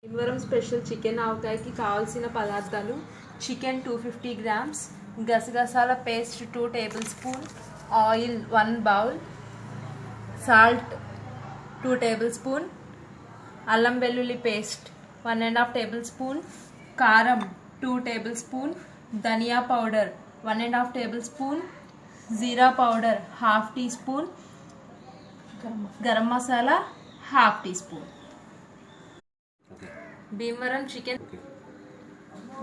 Bhimavaram special chicken ఆవకాయకి కావాల్సిన పదార్థాలు: చికెన్ 250 గ్రామ్స్, గసగసాల paste 2 tablespoon, oil 1 bowl, salt 2 tablespoon, అల్లం వెల్లుల్లి పేస్ట్ 1.5 టేబుల్ స్పూన్, కారం 2 టేబుల్ స్పూన్, ధనియా పౌడర్ 1.5 టేబుల్ స్పూన్, జీరా powder 1/2 teaspoon, garam masala 1/2 teaspoon.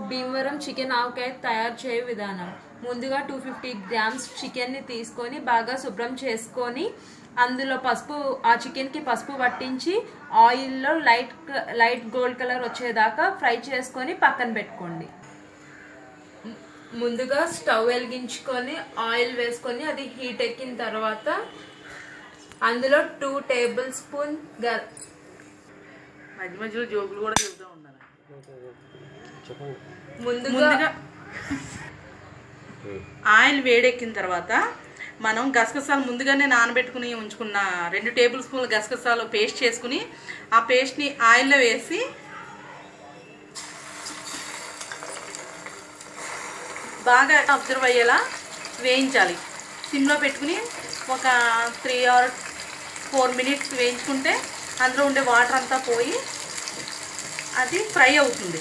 Bhimavaram chicken avakaya తయారు చేయు విధానం: ముందుగా 250 గ్రామ్స్ చికెన్ని తీసుకొని బాగా శుభ్రం చేసుకొని అందులో ఆ చికెన్కి పసుపు పట్టించి ఆయిల్లో లైట్ గోల్డ్ కలర్ వచ్చేదాకా ఫ్రై చేసుకొని పక్కన పెట్టుకోండి. ముందుగా స్టవ్ వెలిగించుకొని ఆయిల్ వేసుకొని అది హీట్ ఎక్కిన తర్వాత అందులో 2 టేబుల్ స్పూన్ మధ్యలో జోకులు కూడా చెబుతూ ఉన్నారు. ముందుగా ఆయిల్ వేడెక్కిన తర్వాత మనం గసగసాలు ముందుగానే నానబెట్టుకుని ఉంచుకున్న 2 టేబుల్ స్పూన్ల గసగసాలు పేస్ట్ చేసుకుని ఆ పేస్ట్ని ఆయిల్లో వేసి బాగా అబ్జర్వ్ అయ్యేలా వేయించాలి. సిమ్లో పెట్టుకుని ఒక 3 or 4 మినిట్స్ వేయించుకుంటే అందులో ఉండే వాటర్ అంతా పోయి అది ఫ్రై అవుతుంది.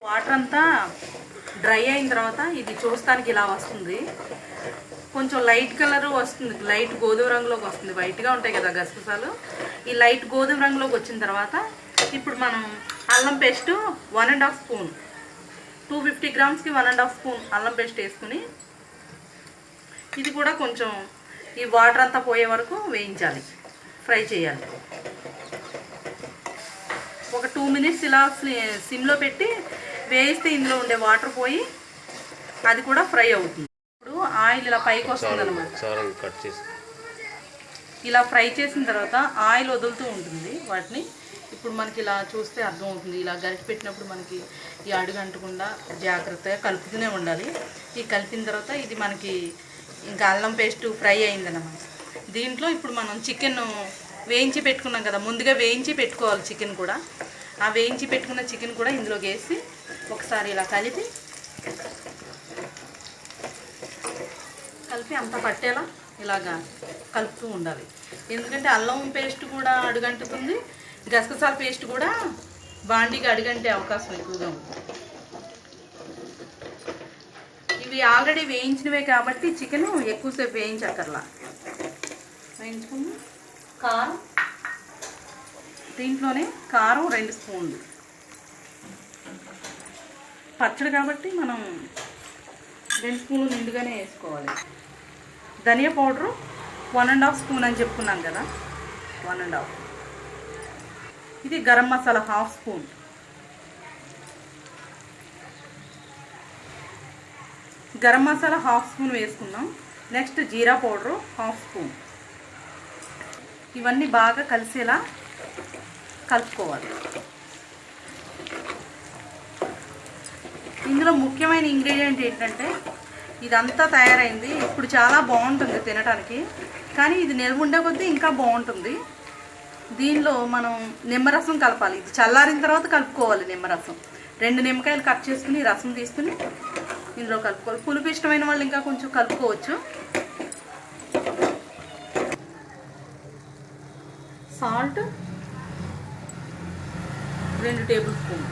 వాటర్ అంతా డ్రై అయిన తర్వాత ఇది చూస్తానికి ఇలా వస్తుంది. కొంచెం లైట్ కలర్ వస్తుంది, లైట్ గోధుమ రంగులోకి వస్తుంది. వైట్గా ఉంటాయి కదా గసగసాలు. ఈ లైట్ గోధుమ రంగులోకి వచ్చిన తర్వాత ఇప్పుడు మనం అల్లం పేస్ట్ 1.5 స్పూన్, 250 గ్రామ్స్కి 1.5 స్పూన్ అల్లం పేస్ట్ వేసుకుని ఇది కూడా కొంచెం ఈ వాటర్ అంతా పోయే వరకు వేయించాలి, ఫ్రై చేయాలి. ఒక 2 మినిట్స్ ఇలా సిమ్లో పెట్టి వేయిస్తే ఇందులో ఉండే వాటర్ పోయి అది కూడా ఫ్రై అవుతుంది. ఇప్పుడు ఆయిల్ ఇలా పైకి వస్తుంది అనమాట. ఇలా ఫ్రై చేసిన తర్వాత ఆయిల్ వదులుతూ ఉంటుంది వాటిని. ఇప్పుడు మనకి ఇలా చూస్తే అర్థమవుతుంది. ఇలా గరిటె పెట్టినప్పుడు మనకి ఈ అడుగు అంటకుండా జాగ్రత్తగా కలుపుతూనే ఉండాలి. ఈ కలిపిన తర్వాత ఇది మనకి ఇంకా అల్లం పేస్ట్ ఫ్రై అయిందన్నమాట. దీంట్లో ఇప్పుడు మనం చికెన్ వేయించి పెట్టుకున్నాం కదా, ముందుగా వేయించి పెట్టుకోవాలి చికెన్ కూడా. ఆ వేయించి పెట్టుకున్న చికెన్ కూడా ఇందులోకి వేసి ఒకసారి ఇలా కలిపి అంతా పట్టేలా ఇలాగా కలుపుతూ ఉండాలి. ఎందుకంటే అల్లం పేస్ట్ కూడా అడుగంటుతుంది, గసగసాల పేస్ట్ కూడా బాండీకి అడుగంటే అవకాశం ఎక్కువగా ఉంది. ఇవి ఆల్రెడీ వేయించినవే కాబట్టి చికెన్ ఎక్కువసేపు వేయించక్కర్లా. వేయించుకుని కారం, దీంట్లోనే కారం 2 స్పూన్లు. పచ్చడి కాబట్టి మనం 2 స్పూన్లు నిండుగానే వేసుకోవాలి. ధనియా పౌడరు 1.5 స్పూన్ అని చెప్పుకున్నాం కదా, 1.5. ఇది గరం మసాలా 1/2 స్పూన్. గరం మసాలా 1/2 స్పూన్ వేసుకున్నాం. నెక్స్ట్ జీరా పౌడరు 1/2 స్పూన్. ఇవన్నీ బాగా కలిసేలా కలుపుకోవాలి. ఇందులో ముఖ్యమైన ఇంగ్రీడియంట్ ఏంటంటే ఇదంతా తయారైంది. ఇప్పుడు చాలా బాగుంటుంది తినడానికి, కానీ ఇది నిల్వ ఉండే కొద్దీ ఇంకా బాగుంటుంది. దీనిలో మనం నిమ్మరసం కలపాలి. ఇది చల్లారిన తర్వాత కలుపుకోవాలి. నిమ్మరసం 2 నిమ్మకాయలు కట్ చేసుకుని రసం తీసుకుని ఇందులో కలుపుకోవాలి. పులుపు ఇష్టమైన వాళ్ళు ఇంకా కొంచెం కలుపుకోవచ్చు. సాల్ట్ 2 టేబుల్ స్పూన్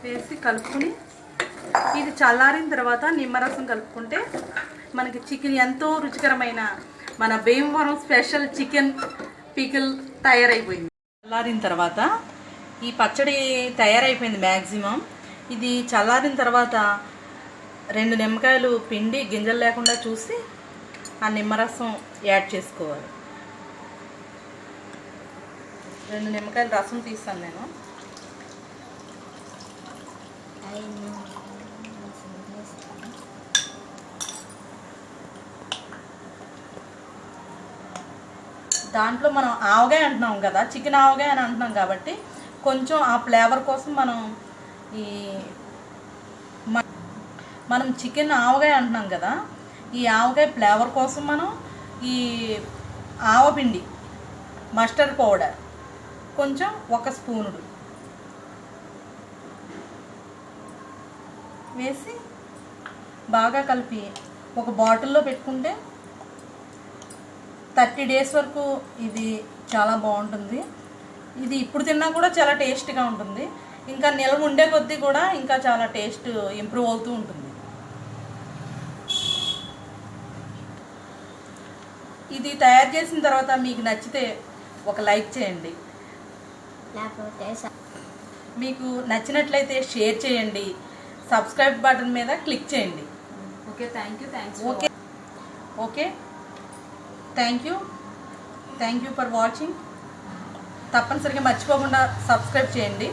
వేసి కలుపుకుని ఇది చల్లారిన తర్వాత నిమ్మరసం కలుపుకుంటే మనకి చికెన్ ఎంతో రుచికరమైన మన భీమవరం స్పెషల్ చికెన్ పికిల్ తయారైపోయింది. చల్లారిన తర్వాత ఈ పచ్చడి తయారైపోయింది మ్యాక్సిమం. ఇది చల్లారిన తర్వాత 2 నిమ్మకాయలు పిండి గింజలు లేకుండా చూసి ఆ నిమ్మరసం యాడ్ చేసుకోవాలి. 2 నిమ్మకాయల రసం తీస్తాను నేను. దాంట్లో మనం ఆవకాయ అంటున్నాం కదా, చికెన్ ఆవకాయ అని అంటున్నాం కాబట్టి కొంచెం ఆ ఫ్లేవర్ కోసం మనం చికెన్ ఆవకాయ అంటున్నాం కదా, ఈ ఆవకాయ ఫ్లేవర్ కోసం మనం ఈ ఆవపిండి, మస్టర్డ్ పౌడర్ కొంచెం 1 స్పూనుడు వేసి బాగా కలిపి ఒక బాటిల్లో పెట్టుకుంటే 30 డేస్ వరకు ఇది చాలా బాగుంటుంది. ఇది ఇప్పుడు తిన్నా కూడా చాలా టేస్ట్గా ఉంటుంది. ఇంకా నిల్వ ఉండే కొద్దీ కూడా ఇంకా చాలా టేస్ట్ ఇంప్రూవ్ అవుతూ ఉంటుంది. ఇది తయారు చేసిన తర్వాత మీకు నచ్చితే ఒక లైక్ చేయండి, మీకు నచ్చినట్లయితే షేర్ చేయండి, సబ్స్క్రైబ్ బటన్ మీద క్లిక్ చేయండి. Okay, thanks. Okay thank you for watching. తప్పనిసరిగా మర్చిపోకుండా సబ్స్క్రైబ్ చేయండి.